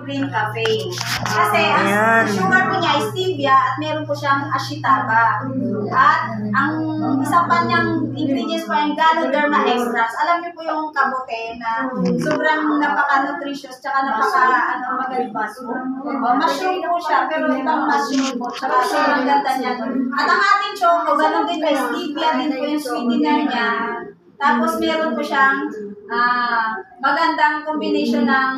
green cafe. Kasi ang sugar po niya is stevia at meron po siyang ashitaba. At ang isa pa niyang ingredients po yung Ganoderma extracts. Alam niyo po yung kabote na sobrang napaka-nutritious tsaka maganda. Mushroom po siya, pero ibang mushroom po. Tsaka sobrang ganda niya. At ang ating choco, ganun din po, stevia din po yung sweetener niya. Tapos meron po siyang magandang combination ng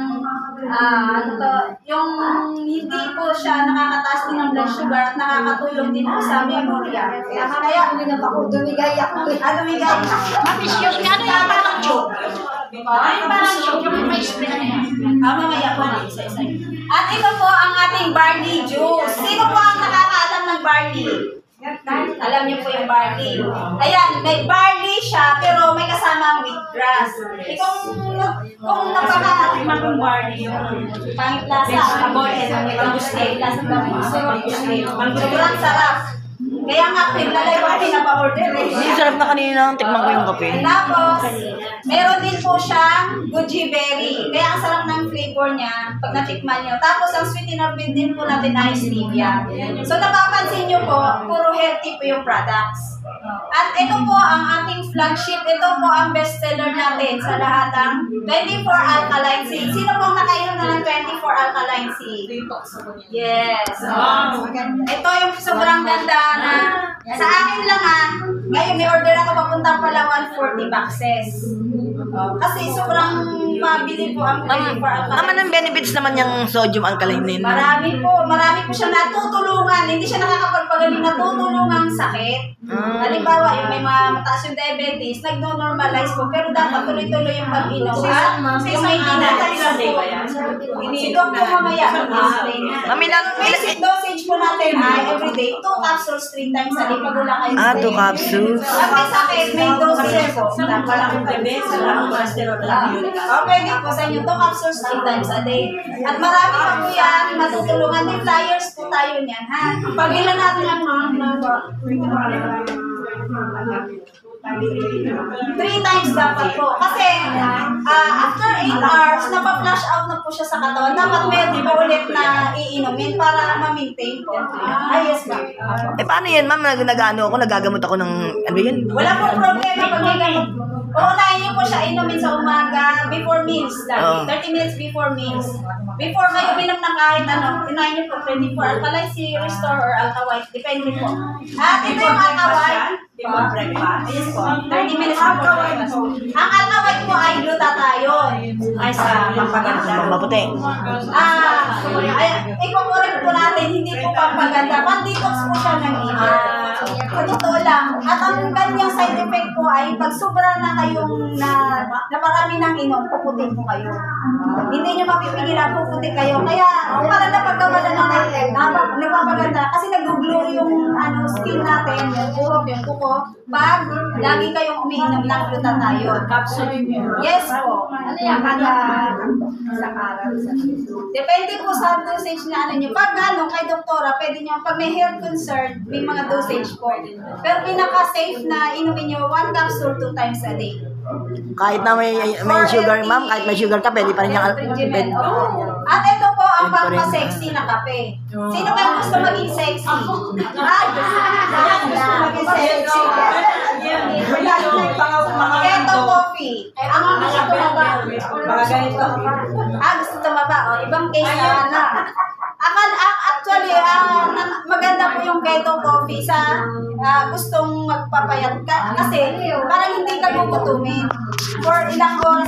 yung hindi po siya nakakataas din ng blood sugar at nakakatulong din po sa memorya. Kaya dumigay ako. Dumigay. Mapis yung ano yung parang choke. Ay, parang choke. Yung may spray na yan. Mamaya po na isa-isa. At ito po ang ating barley juice. Sino po ang nakakaalam ng barley? Alam niyo po yung barley. Ayan, may barley siya, pero may kasama wheatgrass. Kung napaka-atikman ng barley, yung pangit lasa, aboy, ang gusto, lasa ng sobrang sarap. Kaya nga, pinalay ko pinapa-order. Yung sarap na kanina, tikman ko yung kape. Tapos, meron din po siyang goji berry. Kaya ang sarap ng flavor niya pag natikman nyo. Tapos, ang sweetener din po natin ay stevia. So, napapansin nyo po, puro healthy po yung products. At ito po ang ating flagship. Ito po ang bestseller natin sa lahat ng 24 Alkaline C. Sino pong nakainom na ng 24 Alkaline C? Yes. Ito yung sobrang ganda na sa akin lang ngayon may order ako papunta pala 140 boxes. Kasi sobrang mabili po ang 24 Alkaline. Naman ang benefits naman yung sodium alkaline din. Marami po siya natutulungan. Hindi siya nakakapagpagaling, natutulungan sakit. Halimbawa, yung may mataas yung diabetes, nagno-normalize po, pero dapat tuloy-tuloy yung pag-inom. Yung may dinatalis po. Sigok po mamaya. Basic dosage po natin ay everyday, 2 capsules 3 times a day. Pag wala kayo 2 capsules. Pag may sakit, may dosage po. Walang pwede po sa inyo, 2 capsules 3 times a day. At marami pa po yan, matutulungan din flyers po tayo niyan, ha? Pag ilan natin ang mga 3 times dapat po. Kasi, after 8 hours, napa-flush out na po siya sa katawan. Dapat meron pa ulit na iinumin para ma-maintain po. Yes, ma'am. Paano yan, ma'am? Nagagamot ako ng, ano yun? Wala po problema pag may gamot. Uunahin niyo po siya inumin sa umaga before meals. 30 minutes before meals. Before kayo binom ng kahit ano, unahin niyo po 24 Alkaline C, Restore, or Alka White. Depende po. At ito yung Alka White. Yes po. 30 minutes before breakfast. Ang Alka White po ay glutathione. Ay sa pampaganda. Maputi. Ikukurek po natin, hindi po pampaganda. Pan-detox po siya ng ina. Totoo lang. At ang ganyang side effect po ay pag sobra na kayong naparami ng inom, puputin po kayo. Hindi nyo mapipigilan, puputin kayo. Kaya para na pagkamala na natin, nagpapaganda. Kasi nag-glow yung skin natin, yung buhok, yung kuko. Pag lagi kayong umiinom ng glutathione. Capsule. Yes po. Ano yan? Kada isang araw. Depende po sa dosage na nyo. Pag kay doktora, pwede nyo, pag may health concern, may mga dosage po. Pero pinaka-safe na inumin nyo 1 capsule 2 times a day. Kahit na may sugar, ma'am, kahit may sugar ka, pwede pa rin yung At ito po ang pampasexy na kape. Sino kayo gusto maging sexy? Gusto maging sexy. Keto coffee. Ang gusto tumaba. Gusto tumaba. Ibang case na. Actually, maganda po yung keto coffee sa gustong magpapayat ka. Kasi parang hindi ka gugutumin for ilang oras.